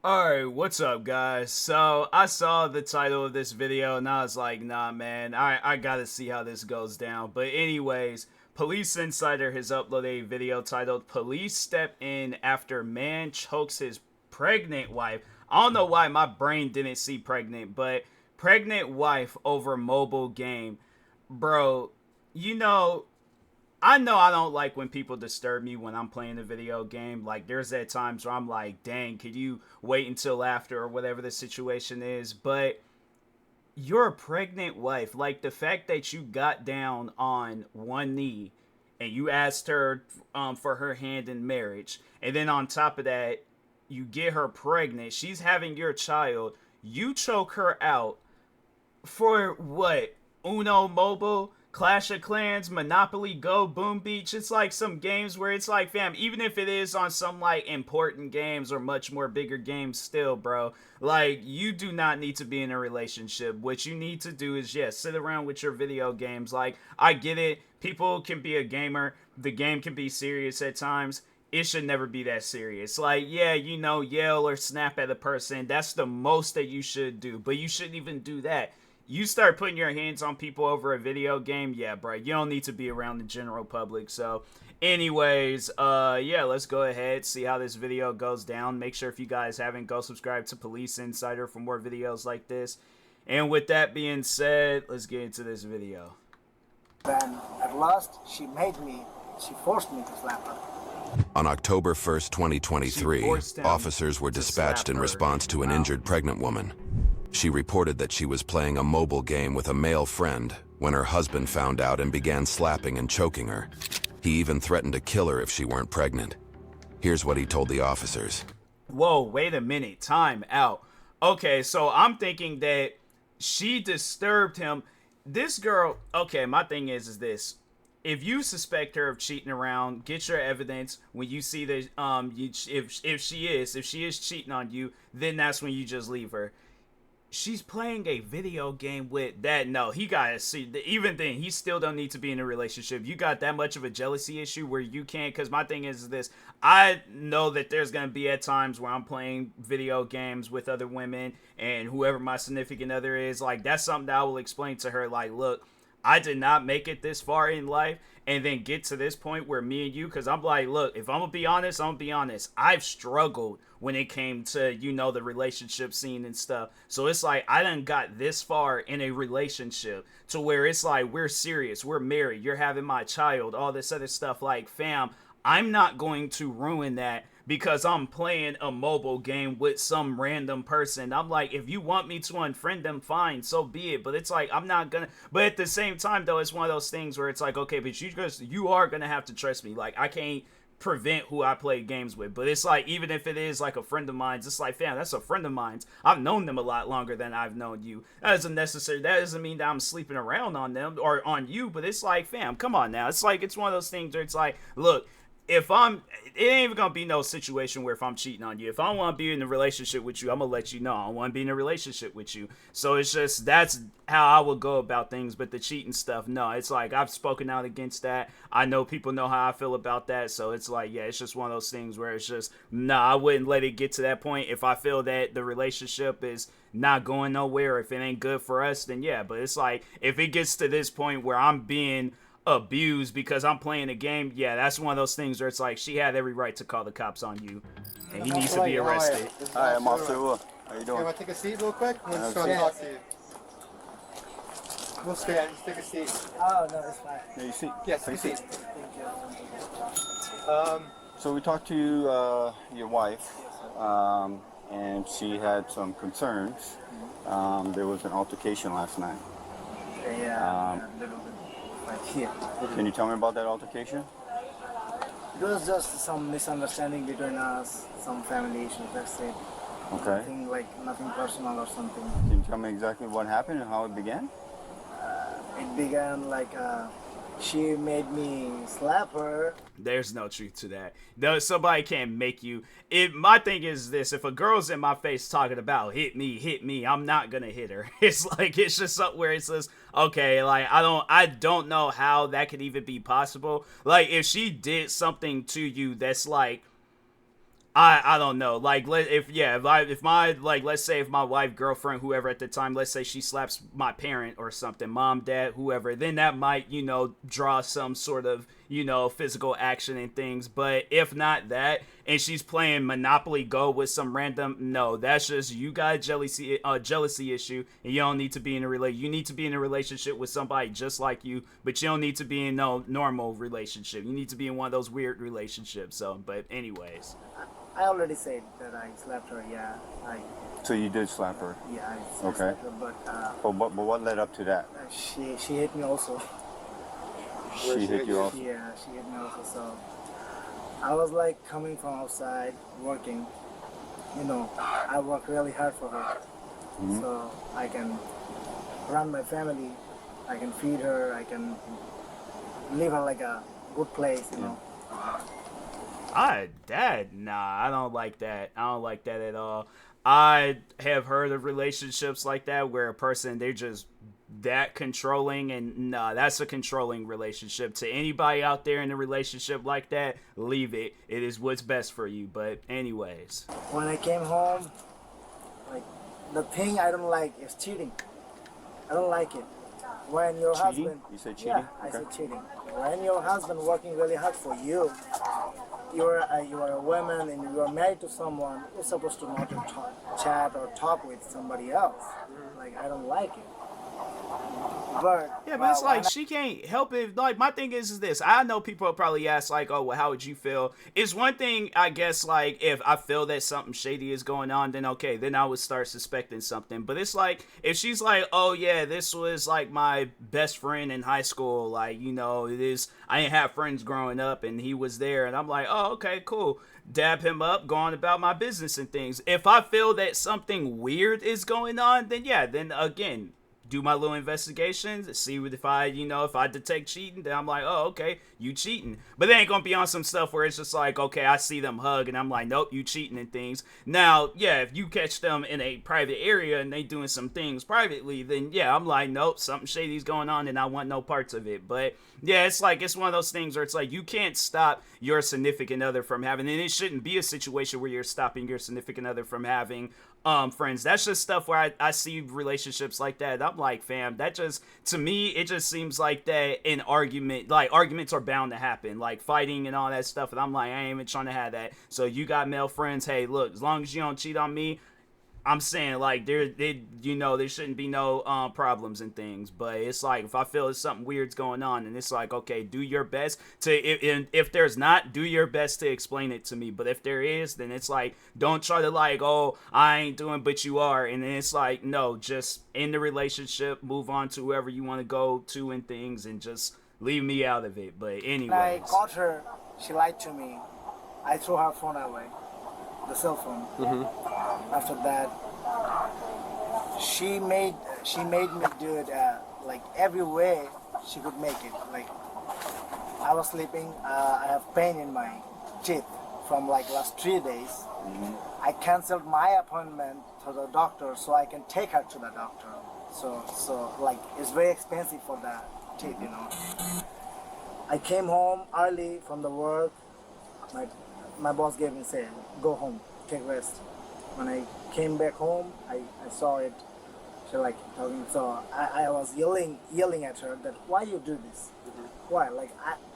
Alright, what's up, guys? So, I saw the title of this video and I was like, nah, man, I gotta see how this goes down. But, anyways, Police Insider has uploaded a video titled Police Step In After Man Chokes His Pregnant Wife. I don't know why my brain didn't see pregnant, but pregnant wife over mobile game. Bro, you know I don't like when people disturb me when I'm playing a video game. Like, there's at times where I'm like, dang, could you wait until after or whatever the situation is? But you're a pregnant wife. Like, the fact that you got down on one knee and you asked her for her hand in marriage, and then on top of that, you get her pregnant, she's having your child, you choke her out for what? Uno Mobile, Clash of Clans, Monopoly Go, Boom Beach. It's like some games where it's like, fam, even if it is on some like important games or much more bigger games still, bro, like you do not need to be in a relationship. What you need to do is, yes, sit around with your video games. Like, I get it. People can be a gamer. The game can be serious at times. It should never be that serious. Like, yeah, yell or snap at a person. That's the most that you should do. But you shouldn't even do that. You start putting your hands on people over a video game, yeah, bro, you don't need to be around the general public. So, anyways, yeah, let's go ahead, see how this video goes down. Make sure if you guys haven't, go subscribe to Police Insider for more videos like this. And with that being said, let's get into this video. Then, at last, she forced me to slap her. On October 1st, 2023, officers were dispatched in response to an injured pregnant woman. She reported that she was playing a mobile game with a male friend when her husband found out and began slapping and choking her. He even threatened to kill her if she weren't pregnant. Here's what he told the officers. Whoa, wait a minute, time out. Okay, so I'm thinking that she disturbed him. This girl, okay, my thing is this. If you suspect her of cheating around, get your evidence. When you see that if she is cheating on you, then that's when you just leave her. She's playing a video game with that. No, he gotta see. Even then, he still don't need to be in a relationship. You got that much of a jealousy issue where you can't. Because my thing is this: I know that there's gonna be at times where I'm playing video games with other women and whoever my significant other is. Like, that's something that I will explain to her. Like, look, I did not make it this far in life and then get to this point where me and you, because I'm like, look, if I'm gonna be honest, I'm gonna be honest. I've struggled when it came to, the relationship scene and stuff. So it's like, I done got this far in a relationship to where it's like, we're serious, we're married, you're having my child, all this other stuff. Like, fam, I'm not going to ruin that because I'm playing a mobile game with some random person. I'm like, if you want me to unfriend them, fine, so be it. But it's like, I'm not gonna. But at the same time, though, it's one of those things where it's like, okay, but you are gonna have to trust me. Like, I can't prevent who I play games with. But it's like, even if it is like a friend of mine's, it's like, fam, that's a friend of mine's. I've known them a lot longer than I've known you. That doesn't mean that I'm sleeping around on them or on you. But it's like, fam, come on now. It's like, it's one of those things where it's like, look, it ain't even gonna be no situation where if I'm cheating on you, if I want to be in a relationship with you, I'm gonna let you know I want to be in a relationship with you. So it's just, that's how I would go about things. But the cheating stuff, no, it's like, I've spoken out against that. I know people know how I feel about that. So it's like, yeah, it's just one of those things where it's just, nah, I wouldn't let it get to that point. If I feel that the relationship is not going nowhere, if it ain't good for us, then yeah. But it's like, if it gets to this point where I'm being abused because I'm playing a game, yeah, that's one of those things where it's like, she had every right to call the cops on you, and he needs to be arrested. Hi, I'm Officer Wu. How you doing? You want to take a seat real quick? I'm just trying to talk to you. We'll stand. Just take a seat. Oh, no, it's fine. Yeah, you see? Yes, take a seat. Thank you. So we talked to your wife, and she had some concerns. There was an altercation last night. Yeah, a little bit. Yeah. Can you tell me about that altercation? It was just some misunderstanding between us, some family issues, that's it. Okay. Nothing personal or something. Can you tell me exactly what happened and how it began? It began she made me slap her. There's no truth to that. No, somebody can't make you. My thing is this: if a girl's in my face talking about hit me, I'm not gonna hit her. It's like, it's just something where it says, okay, like, I don't know how that could even be possible. Like, if she did something to you that's like, I don't know. Like, if my, like, let's say if my wife, girlfriend, whoever at the time, let's say she slaps my parent or something, mom, dad, whoever, then that might, draw some sort of, physical action and things. But if not that, and she's playing Monopoly Go with some random, no, that's just, you got a jealousy issue, and you don't need to be in a you need to be in a relationship with somebody just like you, but you don't need to be in no normal relationship. You need to be in one of those weird relationships. So, but anyways. I already said that I slapped her. Yeah, So you did slap her? Yeah, I Okay. slapped her, But what led up to that? she hit me also. She hit you also? Yeah, she hit me also. So I was like coming from outside working. I work really hard for her, so I can run my family. I can feed her. I can leave her like a good place. You know. I don't like that. I don't like that at all. I have heard of relationships like that where a person, they're just that controlling, and that's a controlling relationship. To anybody out there in a relationship like that, leave it. It is what's best for you. But anyways. When I came home, like, the thing I don't like is cheating. I don't like it. When your cheating? husband... You said cheating? Yeah, I said cheating. When your husband working really hard for you, you are a woman and you are married to someone, you're supposed to not chat or talk with somebody else. Like, I don't like it. But yeah, but it's like she can't help it. Like, my thing is this. I know people will probably ask, like, oh, well, how would you feel? It's one thing, I guess, like, if I feel that something shady is going on, then okay, then I would start suspecting something. But it's like, if she's like, oh, yeah, this was, like, my best friend in high school, like, it is, I didn't have friends growing up, and he was there, and I'm like, oh, okay, cool. Dab him up, go on about my business and things. If I feel that something weird is going on, then yeah, then again, do my little investigations, see if I detect cheating, then I'm like, oh, okay, you cheating. But they ain't gonna be on some stuff where it's just like, okay, I see them hug and I'm like, nope, you cheating and things. Now, yeah, if you catch them in a private area and they doing some things privately, then yeah, I'm like, nope, something shady's going on and I want no parts of it. But yeah, it's like, it's one of those things where it's like, you can't stop your significant other from having, and it shouldn't be a situation where you're stopping your significant other from having friends. That's just stuff where I see relationships like that. I'm like, fam, that just, to me, it just seems like that an argument, like arguments are bound to happen, like fighting and all that stuff. And I'm like, I ain't even trying to have that. So you got male friends, hey, look, as long as you don't cheat on me, I'm saying, like, there shouldn't be no problems and things. But it's like, if I feel there's something weird's going on, and it's like, okay, do your best to, if there's not, do your best to explain it to me. But if there is, then it's like, don't try to like, oh, I ain't doing, but you are. And then it's like, no, just end the relationship, move on to whoever you want to go to and things, and just leave me out of it. But anyways. When I caught her, she lied to me. I threw her phone away, the cell phone. After that, she made me do it like every way she could make it. Like, I was sleeping, I have pain in my teeth from like last 3 days. I canceled my appointment to the doctor so I can take her to the doctor. So like, it's very expensive for the teeth, I came home early from the work. My boss gave me, said, go home, take rest. When I came back home, I saw it. She like talking, so I was yelling at her that, why you do this? Why? Like,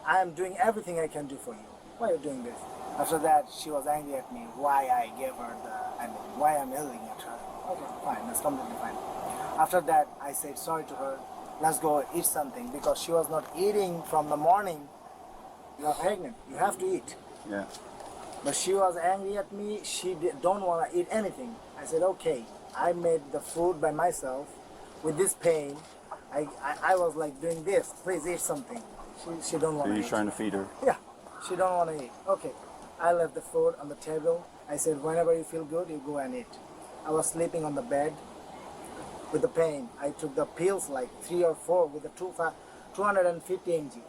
I am doing everything I can do for you. Why are you doing this? After that, she was angry at me, why I gave her why I'm yelling at her. Okay, fine, that's completely fine. After that, I said sorry to her, let's go eat something, because she was not eating from the morning. You are pregnant, you have to eat. Yeah. But she was angry at me, she don't want to eat anything. I said, okay, I made the food by myself with this pain. I was like doing this, please eat something. She don't want to eat. So you're trying to feed her? Yeah, she don't want to eat. Okay, I left the food on the table. I said, whenever you feel good, you go and eat. I was sleeping on the bed with the pain. I took the pills, like 3 or 4 with the 250 mg,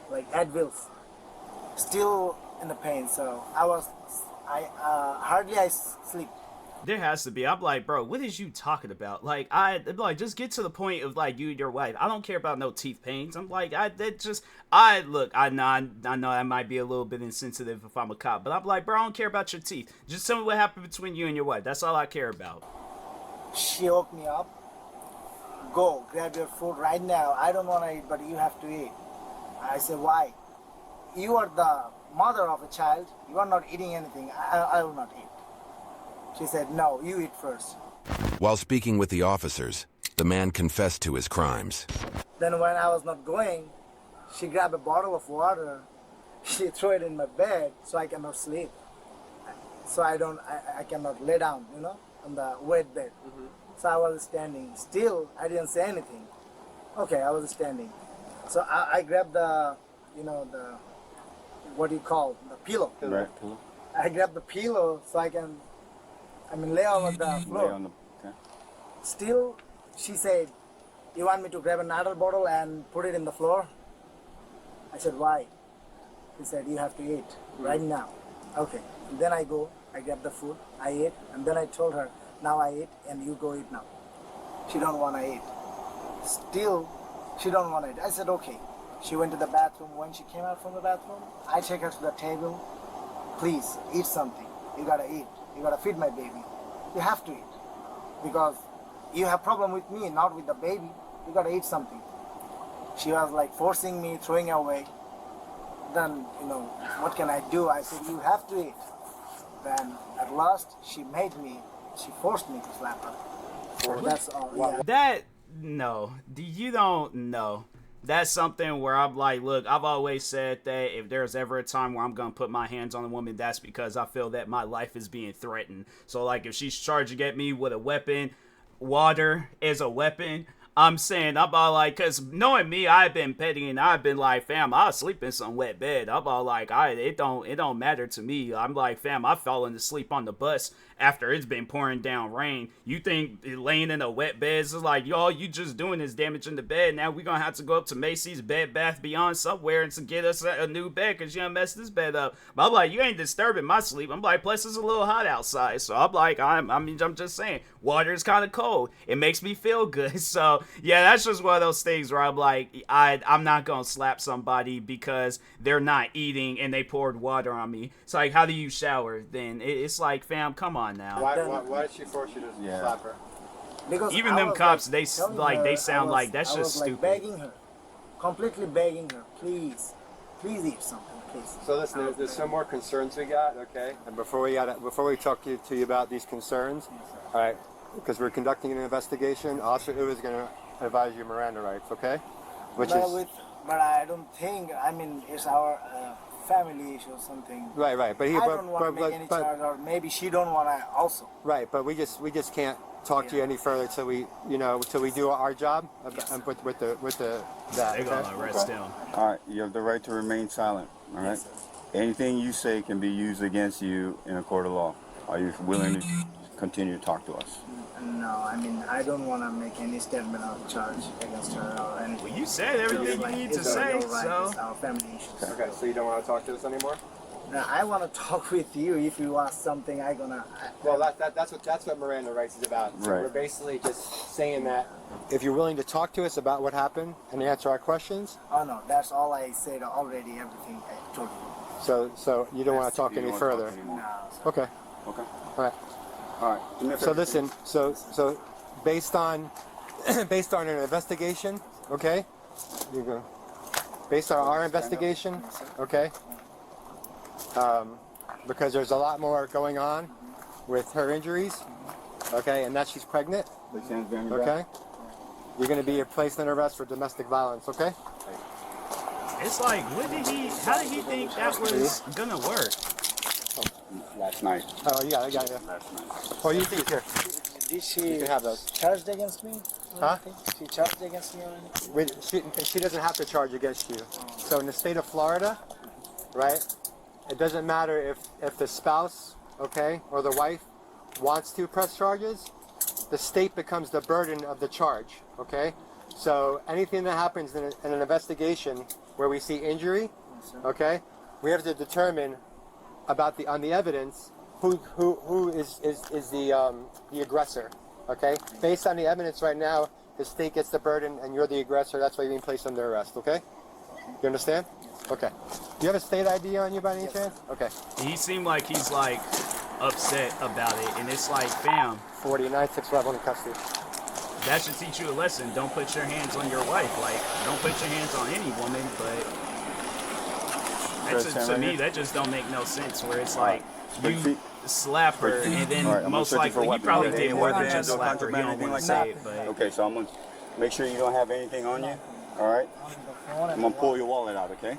like Advils. Still in the pain, so hardly I sleep. There has to be. I'm like, bro, what is you talking about? Like, just get to the point of like you and your wife. I don't care about no teeth pains. I'm like, I know I might be a little bit insensitive if I'm a cop, but I'm like, bro, I don't care about your teeth. Just tell me what happened between you and your wife. That's all I care about. She woke me up. Go, grab your food right now. I don't want to eat, but you have to eat. I said, why? You are the mother of a child. You are not eating anything. I will not eat. She said, no, you eat first. While speaking with the officers, the man confessed to his crimes. Then when I was not going, she grabbed a bottle of water. She threw it in my bed so I cannot sleep. So I cannot lay down, on the wet bed. So I was standing. Still, I didn't say anything. Okay, I was standing. So I grabbed the, what do you call, the pillow. Right. I grabbed the pillow so I can, lay on the floor. Okay. Still, she said, you want me to grab another bottle and put it in the floor? I said, why? He said, you have to eat right now. Okay. And then I go, I grab the food, I eat, and then I told her, now I eat and you go eat now. She don't want to eat. Still, she don't want to eat. I said, okay. She went to the bathroom. When she came out from the bathroom, I take her to the table. Please, eat something. You gotta eat. You gotta feed my baby. You have to eat. Because you have problem with me, not with the baby. You gotta eat something. She was like forcing me, throwing away. Then, what can I do? I said, you have to eat. Then at last, she forced me to slap her. That's all. Yeah. You don't know. That's something where I'm like, look, I've always said that if there's ever a time where I'm going to put my hands on a woman, that's because I feel that my life is being threatened. So, like, if she's charging at me with a weapon, water is a weapon. I'm saying, I'm all like, because knowing me, I've been petty and I've been like, fam, I'll sleep in some wet bed. I'm all like, it don't matter to me. I'm like, fam, I've fallen asleep on the bus after it's been pouring down rain. You think laying in a wet bed is like, y'all, you just doing this damage in the bed. Now we're going to have to go up to Macy's, Bed Bath Beyond, somewhere and to get us a new bed because you done messed this bed up. But I'm like, you ain't disturbing my sleep. I'm like, plus it's a little hot outside. So I'm like, I'm just saying, water is kind of cold. It makes me feel good. So yeah, that's just one of those things where I'm like, I'm not going to slap somebody because they're not eating and they poured water on me. It's like, how do you shower then? It's like, fam, come on now. Why did she force you to slap her? Because even them cops, they sound like that's just stupid. Begging her, completely begging her, please eat something, please. So listen, there's some more concerns we got, okay? And before we talk to you about these concerns, all right, because we're conducting an investigation, Officer Hu is going to advise you Miranda rights, okay? But I don't think. It's our family issue or something. Right. But I don't want to make any charge, or maybe she don't want to also. Right, but we just can't talk to you any further till we do our job with that. They're gonna arrest him. All right, you have the right to remain silent. All right. Yes, Anything you say can be used against you in a court of law. Are you willing to continue to talk to us? No, I don't want to make any statement of charge against her or anything. Well, you said everything you need to say, so. It's our family issues. Okay, so you don't want to talk to us anymore? Now, I want to talk with you. If you ask something, Well, that's what Miranda rights is about. So Right. We're basically just saying that if you're willing to talk to us about what happened and answer our questions. Oh no, that's all I said already. Everything I told you. So you don't want to talk You any don't wanna further. talk anymore. No. Okay. Okay. All right. All right. Do me a So favor. listen. So based on an investigation, okay. You go. Based on our investigation, okay. Because there's a lot more going on with her injuries, okay, and that she's pregnant, Place your hands behind your back. okay. You're going to be placed in arrest for domestic violence, okay? It's like, how did he think that was gonna work? Last night. Oh, yeah. Last night. Oh, you think here? Did she You can have those. charged against me? Huh? She charged against me or anything? She doesn't have to charge against you. So in the state of Florida, right, it doesn't matter if the spouse, okay, or the wife wants to press charges, the state becomes the burden of the charge, okay? So anything that happens in an investigation where we see injury, okay, we have to determine on the evidence who is the aggressor. Okay. Based on the evidence right now, the state gets the burden, and you're the aggressor. That's why you're being placed under arrest. Okay. You understand? Okay. Do you have a state ID on you by any chance? Okay. He seemed like he's like upset about it, and it's like, fam. 49, 6'11" in custody. That should teach you a lesson. Don't put your hands on your wife. Like, don't put your hands on any woman, but to me, that just don't make no sense. Where it's like, you slap her, and then most likely, he probably did more than just slap her. He don't want to say it, but... Okay, so I'm going to make sure you don't have anything on you. All right? I'm going to pull your wallet out, okay?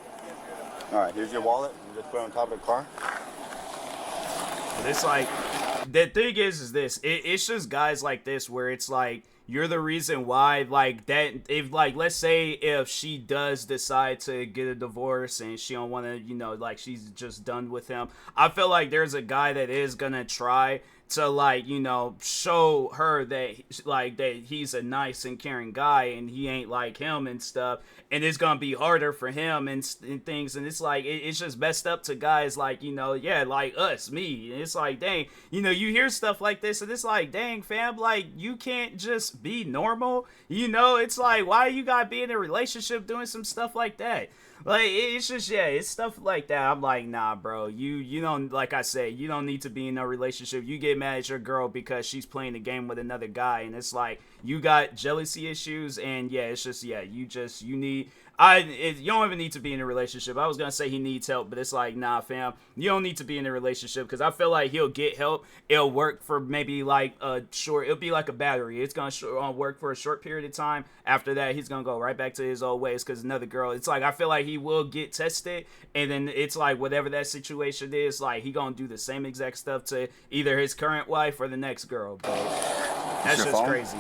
All right, here's your wallet. You just put it on top of the car. But it's like, the thing is this. It's just guys like this where it's like, you're the reason why, like, that, if, like, let's say if she does decide to get a divorce and she don't want to, you know, like, she's just done with him, I feel like there's a guy that is gonna try to, like, you know, show her that, like, that he's a nice and caring guy and he ain't like him and stuff, and it's gonna be harder for him and things, and it's like, it's just messed up to guys like, you know, yeah, like us, me, and it's like, dang, you know, you hear stuff like this, and it's like, dang, fam, like, you can't just be normal, you know, it's like, why you gotta be in a relationship doing some stuff like that? Like, it's just, yeah, it's stuff like that. I'm like, nah, bro, you don't, like I said, you don't need to be in a relationship. You get mad at your girl because she's playing the game with another guy, and it's like, you got jealousy issues, and yeah, it's just, yeah, you need, you don't even need to be in a relationship. I was gonna say he needs help, but it's like, nah, fam, you don't need to be in a relationship, because I feel like he'll get help. It'll work for maybe like a short, it'll be like a battery. It's gonna work for a short period of time. After that, he's gonna go right back to his old ways, because another girl, it's like, I feel like he will get tested, and then it's like, whatever that situation is, like, he gonna do the same exact stuff to either his current wife or the next girl, but that's just crazy.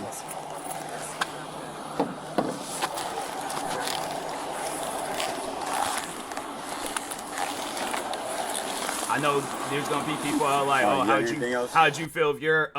I know there's gonna be people who are like, oh, how'd you feel if your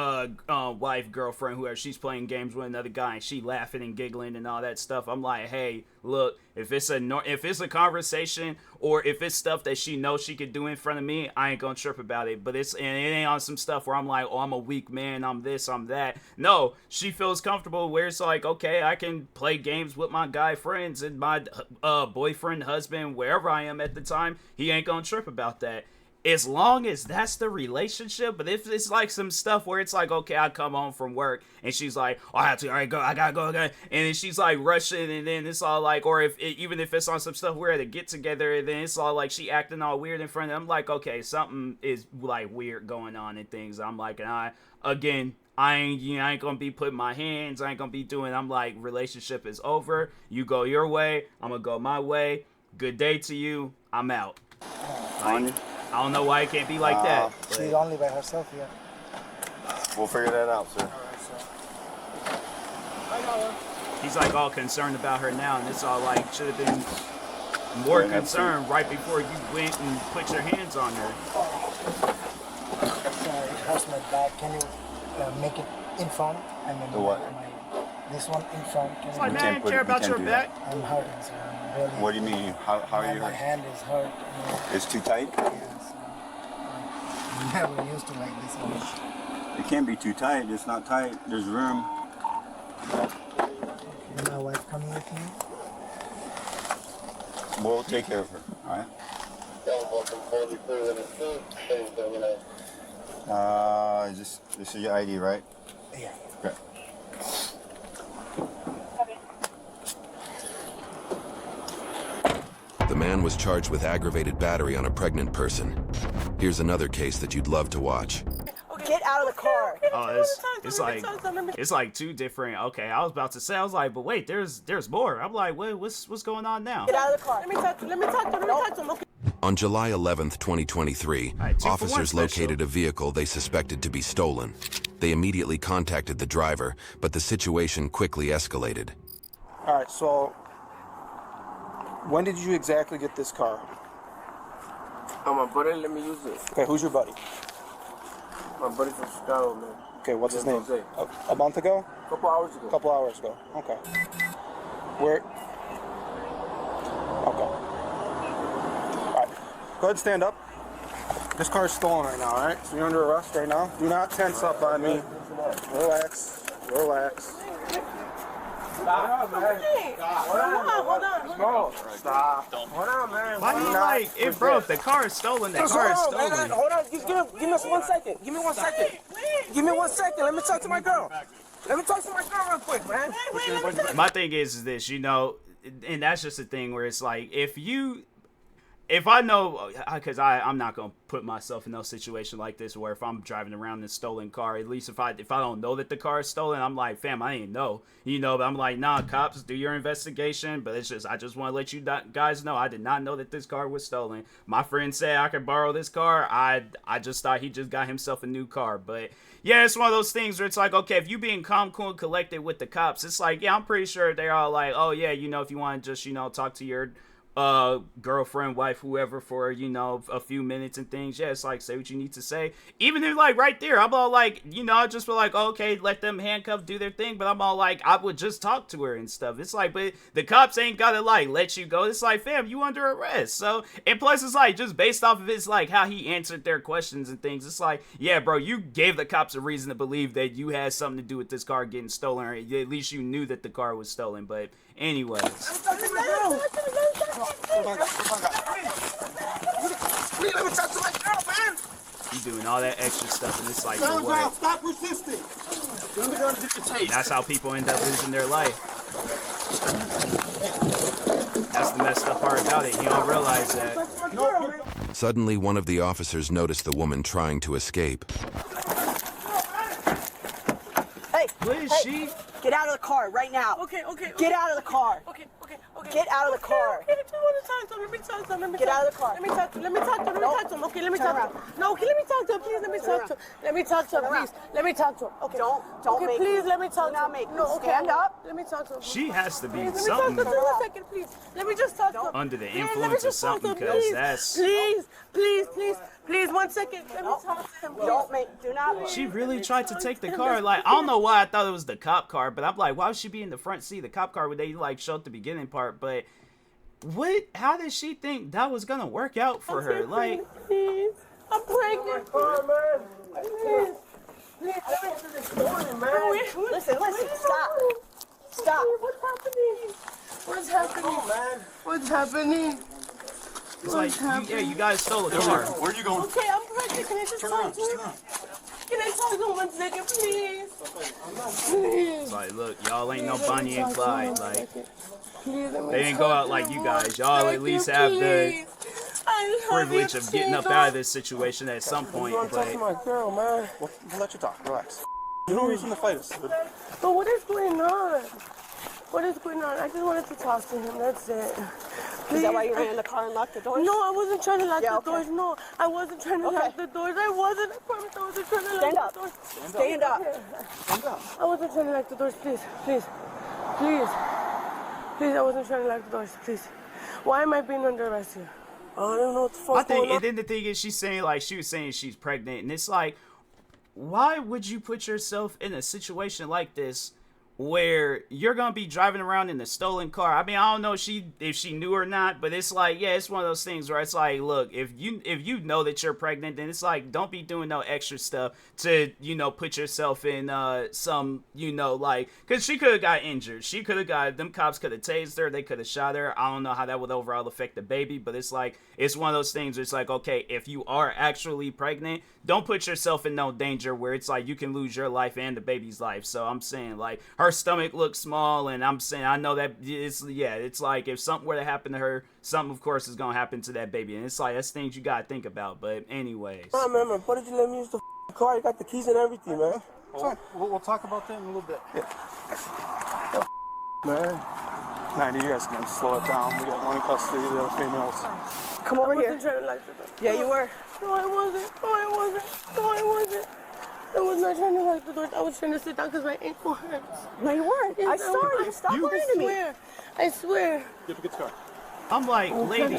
wife, girlfriend, whoever, she's playing games with another guy and she laughing and giggling and all that stuff? I'm like, hey, look, if it's a conversation or if it's stuff that she knows she could do in front of me, I ain't gonna trip about it. But it ain't on some stuff where I'm like, oh, I'm a weak man, I'm this, I'm that. No, she feels comfortable where it's like, okay, I can play games with my guy friends and my boyfriend, husband, wherever I am at the time. He ain't gonna trip about that. As long as that's the relationship. But if it's like some stuff where it's like, okay, I come home from work and she's like, oh, I have to, all right, go, I gotta go, and then she's like rushing, and then it's all like, or even if it's on some stuff we're at a get together, and then it's all like she acting all weird in front of them, I'm like, okay, something is like weird going on and things. I'm like, and I ain't gonna be putting my hands, I ain't gonna be doing, I'm like, relationship is over, you go your way, I'm gonna go my way, good day to you, I'm out. Like, I don't know why it can't be like that. She's only by herself here. We'll figure that out, sir. He's like all concerned about her now, and it's all like, should have been more concerned right before you went and put your hands on her. Sorry, it hurts my back. Can you make it in front? And then the what? This one in front. It's like, man, I don't care about your back. I'm hurting, so I'm really. What do you mean? How are you hurt? My hand is hurt. It's too tight? Yes. I'm never used to like this one. It can't be too tight. It's not tight. There's room. Is my wife coming with me? We'll take care of her. All right. This is your ID, right? Yeah. Okay. The man was charged with aggravated battery on a pregnant person. Here's another case that you'd love to watch. Get out of the car. Oh, it's like two different. Okay, I was about to say, I was like, but wait, there's more. I'm like, what's going on now? Get out of the car. Let me talk to him. On July 11th, 2023, officers located a vehicle they suspected to be stolen. They immediately contacted the driver, but the situation quickly escalated. All right, so when did you exactly get this car? My buddy let me use it. Okay, who's your buddy? My buddy from Chicago, man. Okay, what's his name? Jose. A month ago? A couple hours ago. A couple hours ago. Okay. Where? Okay. All right. Go ahead and stand up. This car is stolen right now, all right? So you're under arrest right now. Do not tense up on me. Relax. Relax. Stop, man. Hold on. Bro, stop. Hold on, man. Why you like it, bro? If the car is stolen, the car is stolen. Man, hold on. Give me 1 second. Give me 1 second. Give me 1 second. Let me talk to my girl. Let me talk to my girl real quick, man. My thing is this, you know, and that's just the thing where it's like, if I know, because I'm not gonna put myself in no situation like this where if I'm driving around in a stolen car, at least if I don't know that the car is stolen, I'm like, fam, I didn't know, you know. But I'm like, nah, cops, do your investigation. But it's just, I just want to let you guys know, I did not know that this car was stolen. My friend said I could borrow this car. I just thought he just got himself a new car. But yeah, it's one of those things where it's like, okay, if you being calm, cool, and collected with the cops, it's like, yeah, I'm pretty sure they're all like, oh yeah, you know, if you want to just, you know, talk to your girlfriend, wife, whoever for, you know, a few minutes and things. Yeah, it's like, say what you need to say. Even if like right there, I'm all like, you know, I just feel like, okay, let them handcuff, do their thing. But I'm all like, I would just talk to her and stuff. It's like, but the cops ain't gotta like let you go. It's like, fam, you under arrest. So, and plus it's like, just based off of his like how he answered their questions and things, it's like, yeah, bro, you gave the cops a reason to believe that you had something to do with this car getting stolen, or at least you knew that the car was stolen. But anyways, Let me talk to my girl, man. you doing all that extra stuff and it's like, for what? Stop resisting. Let me go and get your taste. That's how people end up losing their life. That's the messed up part about it. You don't realize that. Suddenly, one of the officers noticed the woman trying to escape. Hey, What is she? get out of the car right now. Okay. Get out of the car. Okay. Get out of the car. Okay, I just want to talk to him. Let me talk to him. Get out of the car. Let me talk to him. Okay, let me talk to him. No, okay, let me talk to him. Please, let me talk to him. Let me talk to him, please. Let me talk to him. Okay. Don't Okay, make please, me. let me talk Do to not him. make me. No, okay. Stand up. Let me talk to him. She has to be Please, let me talk to something him for a second, please. Let me just talk to him. under the Please, let me influence or just talk to something, him, because please. that's... Please, 1 second. Let me talk to him. Do not make. She really tried to take the car. Like, I don't know why I thought it was the cop car, but I'm like, why would she be in the front seat? The cop car, would they like show up the beginning part? But what? How did she think that was gonna work out for her? Like, Please, I'm pregnant. Please. Listen, stop. What's happening? it's like, you guys stole a car. Where are you going? Okay, I'm pregnant. Can I just talk to him? Can I talk to him 1 second, please? It's like, look, y'all ain't no Bonnie and Clyde. Like, Please, let me they didn't go out like you guys. Y'all at least have the privilege of getting up out of this situation at some point. Talk to But my girl, man. We'll let you talk. Relax. You no reason to fight us. But what is going on? What is going on? I just wanted to talk to him. That's it. Is that why you ran in the car and locked the doors? No, I wasn't trying to lock Yeah, the okay. doors. No, I wasn't trying to lock the doors. I promise I wasn't trying to lock Stand up. the doors. Stand up. I wasn't trying to lock the doors. Please. Please, I wasn't trying to lock the doors. Please. Why am I being under arrest here? I don't know what the I fuck's think, going on. and then the thing is, she was saying she's pregnant, and it's like, why would you put yourself in a situation like this where you're gonna be driving around in a stolen car? I mean, I don't know if she knew or not, but it's like, yeah, it's one of those things where it's like, look, if you know that you're pregnant, then it's like, don't be doing no extra stuff to, you know, put yourself in some, you know, like, because she could have got injured. She could have got, them cops could have tased her, they could have shot her. I don't know how that would overall affect the baby, but it's like, it's one of those things where it's like, okay, if you are actually pregnant, don't put yourself in no danger where it's like you can lose your life and the baby's life. So I'm saying, like, her stomach looks small, and I'm saying, I know that it's like, if something were to happen to her, something of course is gonna happen to that baby, and it's like, that's things you gotta think about. But anyways, Nah, man, my brother just let me use the car. You got the keys and everything, man. We'll talk about that in a little bit. Man. Nah, you guys can slow it down. We got one in custody, the other females. Come over I here. wasn't trying to lock the doors. Yeah, you were. No, I wasn't. I was not trying to lock the doors. I was trying to sit down because my ankle hurts. No, you weren't. I Yes, saw you. Stop lying to me. I swear. Get the car. I'm like, lady,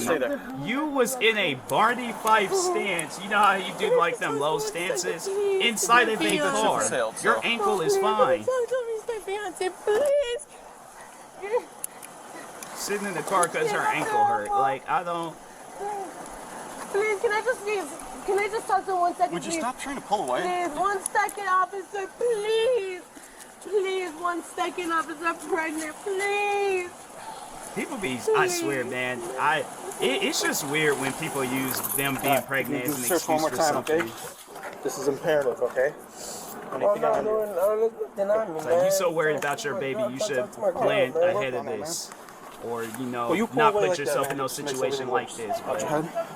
you was in a Barney Fife stance. You know how you do like them low stances inside of a car. Your ankle is fine. Please. Sitting in the car because her ankle hurt. Like, I don't. Please, can I just Can I just talk to him 1 second, Would you please? stop trying to pull away? Please, 1 second, officer, please. Please, 1 second, officer, I'm pregnant, please. People be, I swear, man, it's just weird when people use them being pregnant as an Search one excuse more for time, something. okay? This is imperative, okay? Anything on you? Like, you so worried about your baby, you should plan ahead of this. Or, you know, you pull not away put like yourself that, in no man. It just makes situation everything like worse. this. Watch your But head.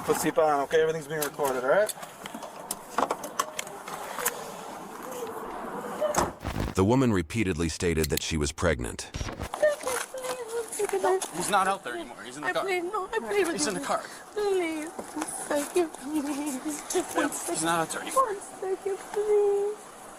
Put seatbelt on, okay? Everything's being recorded, alright? The woman repeatedly stated that she was pregnant. He's not out there anymore. He's in the car. He's in the car. Please, 1 second, please. Yeah, he's not out there anymore. 1 second, please.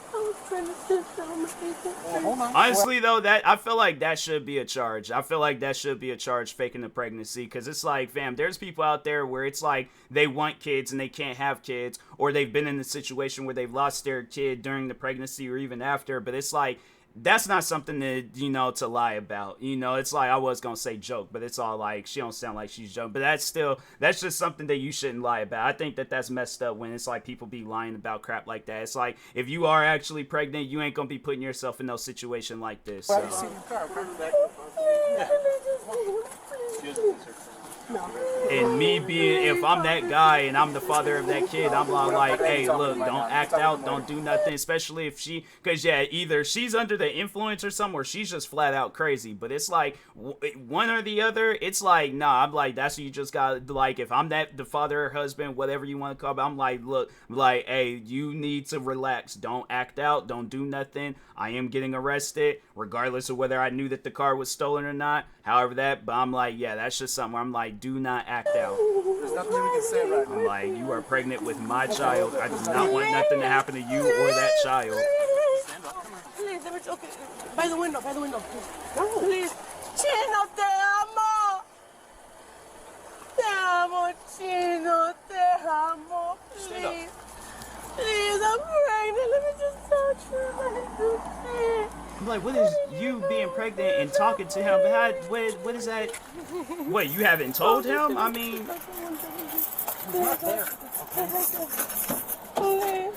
I was trying to sit down. Hold on. honestly, though, that I feel like that should be a charge. I feel like that should be a charge, faking the pregnancy, because it's like, fam, there's people out there where it's like they want kids and they can't have kids, or they've been in a situation where they've lost their kid during the pregnancy or even after, but it's like, that's not something to, you know, to lie about. You know, it's like, I was gonna say joke, but it's all like, she don't sound like she's joking. But that's just something that you shouldn't lie about. I think that that's messed up when it's like people be lying about crap like that. It's like, if you are actually pregnant, you ain't gonna be putting yourself in no situation like this. So. And me being, if I'm that guy and I'm the father of that kid, I'm like, hey, look, don't act out, don't do nothing, especially if she, because yeah, either she's under the influence or something, or she's just flat out crazy. But it's like, one or the other, it's like, nah, I'm like, that's what you just got, like, if I'm the father or husband, whatever you want to call it, I'm like, look, like, hey, you need to relax, don't act out, don't do nothing. I am getting arrested, regardless of whether I knew that the car was stolen or not, however that, but I'm like, yeah, that's just something where I'm like, do not act out. There's nothing we can say right now. I'm like, you are pregnant with my child. I do not want nothing to happen to you or that child. Please, let me talk. By the window, please. Please. Chino, te amo. Te amo, Chino, te amo. Please. Please, I'm pregnant. Let me just touch you. I'm like, what is you being pregnant and talking to him? What is that? Wait, you haven't told him? I mean, He's not there. Please.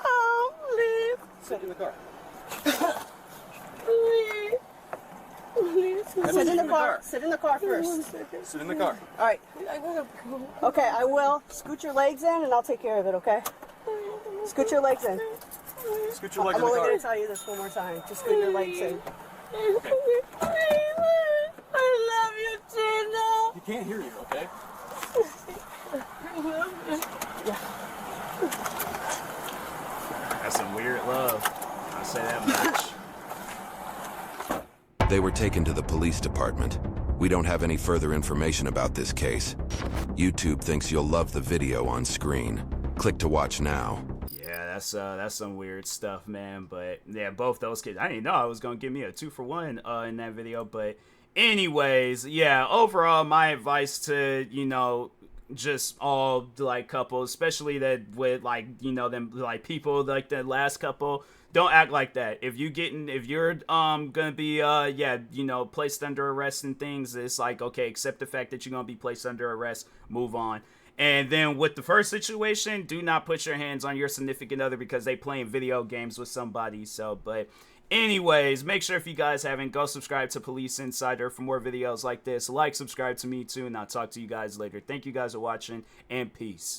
Oh, please. Sit in the car. Please. Please. Sit in the car. Sit in the car first. 1 second. Sit in the car. All right. I gotta go. Okay, I will. Scoot your legs in and I'll take care of it, okay? Scoot your legs in. Scoot your legs I'm in the only car. going to tell you this one more time. Just scoot your legs in. I love you, Gino. He can't hear you, okay? I love you. that's some weird love. I'll say that much. They were taken to the police department. We don't have any further information about this case. YouTube thinks you'll love the video on screen. Click to watch now. Yeah, that's some weird stuff, man. But yeah, both those kids, I didn't know I was gonna give me a 2-for-1 in that video. But anyways, yeah, overall, my advice to, you know, just all like couples, especially that with like, you know, them like people like the last couple, don't act like that. If you're gonna be yeah, you know, placed under arrest and things, it's like, okay, accept the fact that you're gonna be placed under arrest, move on. And then with the first situation, do not put your hands on your significant other because they playing video games with somebody. So, but anyways, make sure if you guys haven't, go subscribe to Police Insider for more videos like this. Like, subscribe to me too, and I'll talk to you guys later. Thank you guys for watching, and peace.